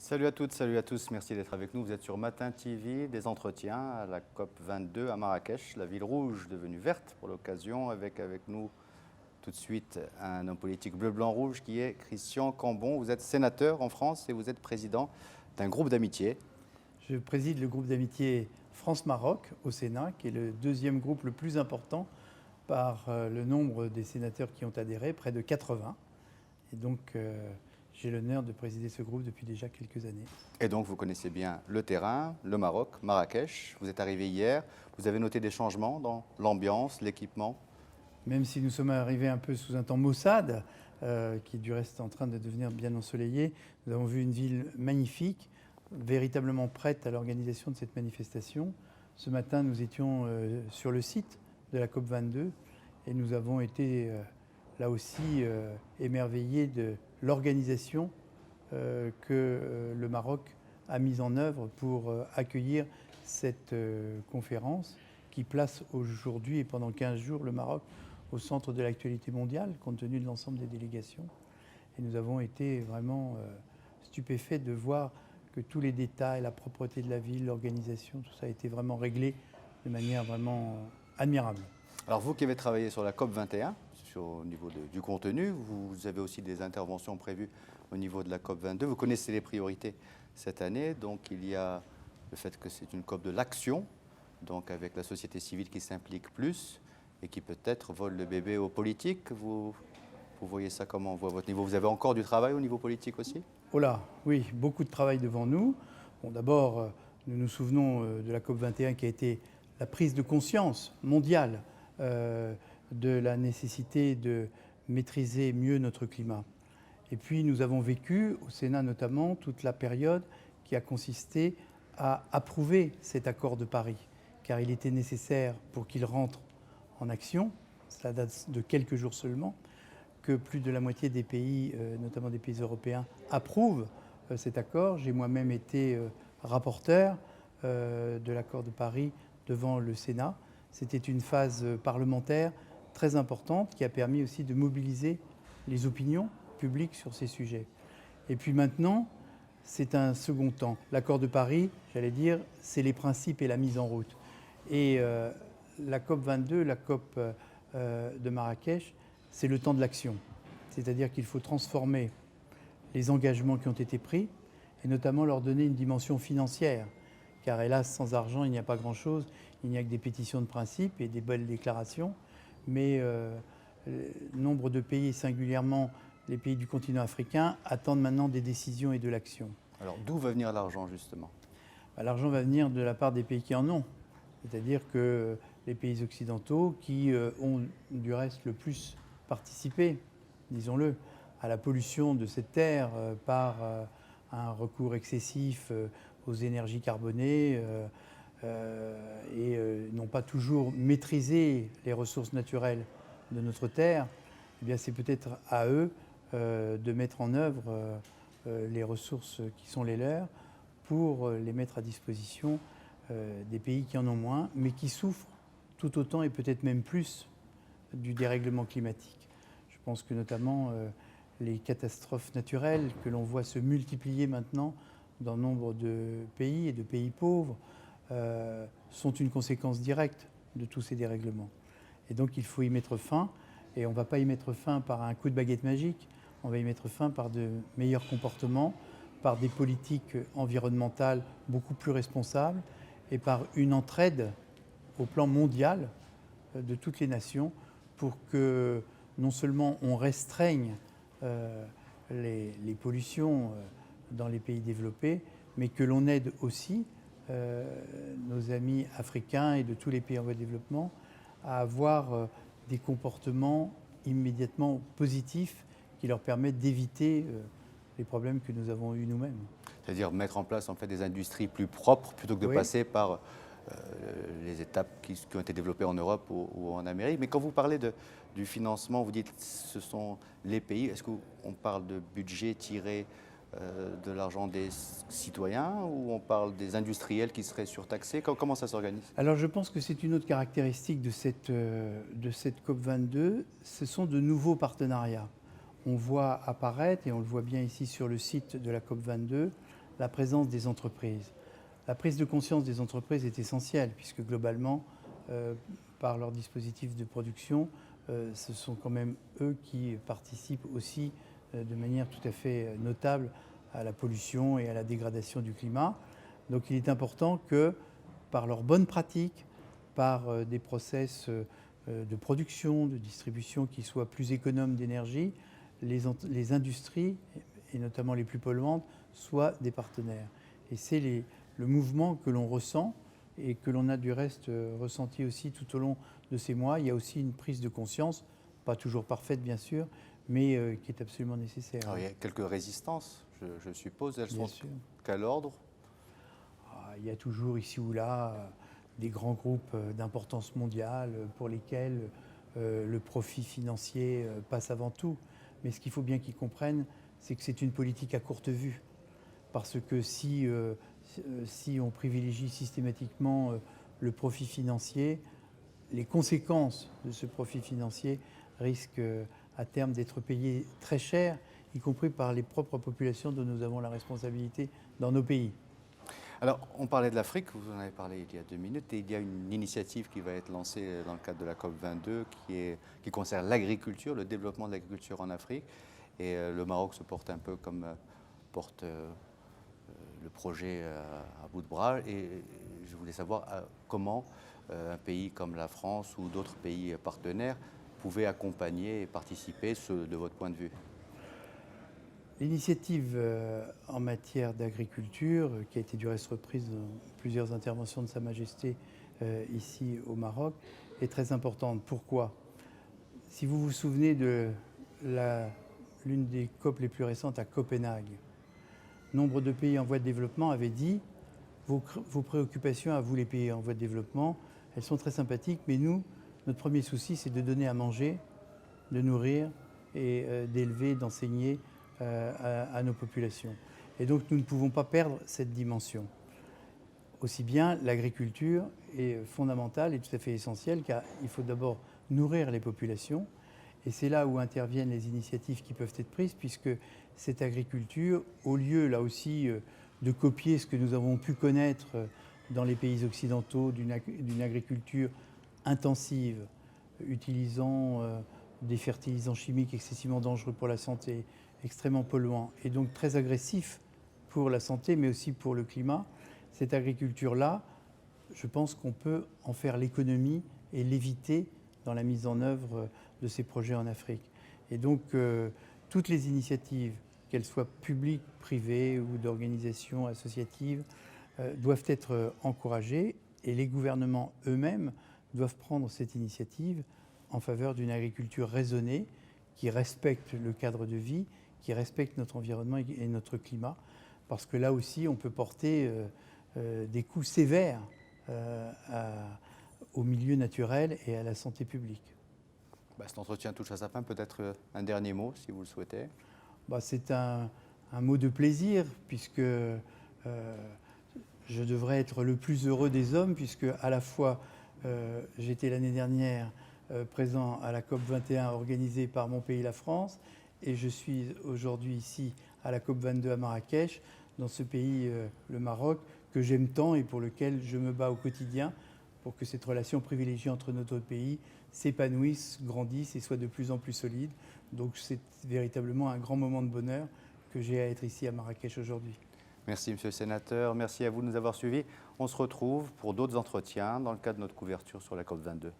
Salut à toutes, salut à tous, merci d'être avec nous. Vous êtes sur Matin TV, des entretiens à la COP 22 à Marrakech, la ville rouge devenue verte pour l'occasion, avec nous tout de suite un homme politique bleu-blanc-rouge qui est Christian Cambon. Vous êtes sénateur en France et vous êtes président d'un groupe d'amitié. Je préside le groupe d'amitié France-Maroc au Sénat, qui est le deuxième groupe le plus important par le nombre des sénateurs qui ont adhéré, près de 80. Et donc, j'ai l'honneur de présider ce groupe depuis déjà quelques années. Et donc vous connaissez bien le terrain, le Maroc, Marrakech. Vous êtes arrivé hier, vous avez noté des changements dans l'ambiance, l'équipement. Même si nous sommes arrivés un peu sous un temps maussade, qui du reste est en train de devenir bien ensoleillé, nous avons vu une ville magnifique, véritablement prête à l'organisation de cette manifestation. Ce matin, nous étions sur le site de la COP22 et nous avons été là aussi émerveillés de l'organisation que le Maroc a mise en œuvre pour accueillir cette conférence qui place aujourd'hui et pendant 15 jours le Maroc au centre de l'actualité mondiale, compte tenu de l'ensemble des délégations. Et nous avons été vraiment stupéfaits de voir que tous les détails, la propreté de la ville, l'organisation, tout ça a été vraiment réglé de manière vraiment admirable. Alors vous qui avez travaillé sur la COP 21, au niveau du contenu, vous avez aussi des interventions prévues au niveau de la COP 22. Vous connaissez les priorités cette année, donc il y a le fait que c'est une COP de l'action, donc avec la société civile qui s'implique plus et qui peut-être vole le bébé aux politiques. Vous voyez ça comment, vous, à votre niveau? Vous avez encore du travail au niveau politique aussi? Oh là, oui, beaucoup de travail devant nous. Bon, d'abord, nous nous souvenons de la COP 21 qui a été la prise de conscience mondiale de la nécessité de maîtriser mieux notre climat. Et puis nous avons vécu, au Sénat notamment, toute la période qui a consisté à approuver cet accord de Paris, car il était nécessaire pour qu'il rentre en action, cela date de quelques jours seulement, que plus de la moitié des pays, notamment des pays européens, approuvent cet accord. J'ai moi-même été rapporteur de l'accord de Paris devant le Sénat. C'était une phase parlementaire très importante qui a permis aussi de mobiliser les opinions publiques sur ces sujets. Et puis maintenant, c'est un second temps. L'accord de Paris, j'allais dire, c'est les principes et la mise en route. Et la COP 22, la COP de Marrakech, c'est le temps de l'action. C'est-à-dire qu'il faut transformer les engagements qui ont été pris et notamment leur donner une dimension financière. Car hélas, sans argent, il n'y a pas grand-chose. Il n'y a que des pétitions de principe et des belles déclarations. Mais nombre de pays, singulièrement les pays du continent africain, attendent maintenant des décisions et de l'action. Alors d'où va venir l'argent justement? L'argent va venir de la part des pays qui en ont. C'est-à-dire que les pays occidentaux qui ont du reste le plus participé, disons-le, à la pollution de cette terre par un recours excessif aux énergies carbonées et n'ont pas toujours maîtrisé les ressources naturelles de notre terre, eh bien c'est peut-être à eux de mettre en œuvre les ressources qui sont les leurs pour les mettre à disposition des pays qui en ont moins, mais qui souffrent tout autant et peut-être même plus du dérèglement climatique. Je pense que notamment les catastrophes naturelles que l'on voit se multiplier maintenant dans nombre de pays et de pays pauvres sont une conséquence directe de tous ces dérèglements. Et donc il faut y mettre fin, et on ne va pas y mettre fin par un coup de baguette magique, on va y mettre fin par de meilleurs comportements, par des politiques environnementales beaucoup plus responsables et par une entraide au plan mondial de toutes les nations pour que non seulement on restreigne les pollutions dans les pays développés, mais que l'on aide aussi nos amis africains et de tous les pays en voie de développement à avoir des comportements immédiatement positifs qui leur permettent d'éviter les problèmes que nous avons eus nous-mêmes. C'est-à-dire mettre en place en fait des industries plus propres plutôt que de passer par les étapes qui ont été développées en Europe ou en Amérique. Mais quand vous parlez du financement, vous dites que ce sont les pays. Est-ce qu'on parle de budget tiré de l'argent des citoyens ou on parle des industriels qui seraient surtaxés? Comment ça s'organise? Alors je pense que c'est une autre caractéristique de cette COP22, ce sont de nouveaux partenariats. On voit apparaître, et on le voit bien ici sur le site de la COP22, la présence des entreprises. La prise de conscience des entreprises est essentielle, puisque globalement, par leur dispositif de production, ce sont quand même eux qui participent aussi de manière tout à fait notable à la pollution et à la dégradation du climat. Donc il est important que, par leurs bonnes pratiques, par des process de production, de distribution qui soient plus économes d'énergie, les industries, et notamment les plus polluantes, soient des partenaires. Et c'est le mouvement que l'on ressent et que l'on a du reste ressenti aussi tout au long de ces mois. Il y a aussi une prise de conscience, pas toujours parfaite bien sûr, mais qui est absolument nécessaire. Alors, il y a quelques résistances, je suppose. Elles Bien sont sûr. quel ordre? Il y a toujours ici ou là des grands groupes d'importance mondiale pour lesquels le profit financier passe avant tout. Mais ce qu'il faut bien qu'ils comprennent, c'est que c'est une politique à courte vue. Parce que si on privilégie systématiquement le profit financier, les conséquences de ce profit financier risquent à terme d'être payées très cher, y compris par les propres populations dont nous avons la responsabilité dans nos pays. Alors, on parlait de l'Afrique, vous en avez parlé il y a 2 minutes, et il y a une initiative qui va être lancée dans le cadre de la COP22 qui concerne l'agriculture, le développement de l'agriculture en Afrique. Et le Maroc se porte un peu comme porte le projet à bout de bras. Et je voulais savoir comment un pays comme la France ou d'autres pays partenaires pouvaient accompagner et participer, de votre point de vue. L'initiative en matière d'agriculture, qui a été du reste reprise dans plusieurs interventions de Sa Majesté ici au Maroc, est très importante. Pourquoi? Si vous vous souvenez de l'une des COP les plus récentes à Copenhague, nombre de pays en voie de développement avaient dit vos préoccupations à vous les pays en voie de développement, elles sont très sympathiques, mais nous, notre premier souci, c'est de donner à manger, de nourrir et d'élever, d'enseigner à nos populations. Et donc nous ne pouvons pas perdre cette dimension. Aussi bien l'agriculture est fondamentale et tout à fait essentielle, car il faut d'abord nourrir les populations. Et c'est là où interviennent les initiatives qui peuvent être prises, puisque cette agriculture, au lieu là aussi de copier ce que nous avons pu connaître dans les pays occidentaux d'une agriculture intensive, utilisant des fertilisants chimiques excessivement dangereux pour la santé, extrêmement polluants et donc très agressifs pour la santé, mais aussi pour le climat, cette agriculture-là, je pense qu'on peut en faire l'économie et l'éviter dans la mise en œuvre de ces projets en Afrique. Et donc, toutes les initiatives, qu'elles soient publiques, privées ou d'organisations associatives, doivent être encouragées et les gouvernements eux-mêmes doivent prendre cette initiative en faveur d'une agriculture raisonnée qui respecte le cadre de vie, qui respecte notre environnement et notre climat, parce que là aussi, on peut porter des coups sévères au milieu naturel et à la santé publique. Cet entretien touche à sa fin. Peut-être un dernier mot, si vous le souhaitez. C'est un mot de plaisir, puisque je devrais être le plus heureux des hommes, puisque à la fois j'étais l'année dernière présent à la COP21 organisée par mon pays, la France, et je suis aujourd'hui ici à la COP22 à Marrakech, dans ce pays, le Maroc, que j'aime tant et pour lequel je me bats au quotidien pour que cette relation privilégiée entre nos deux pays s'épanouisse, grandisse et soit de plus en plus solide. Donc c'est véritablement un grand moment de bonheur que j'ai à être ici à Marrakech aujourd'hui. Merci Monsieur le Sénateur, merci à vous de nous avoir suivis. On se retrouve pour d'autres entretiens dans le cadre de notre couverture sur la COP22.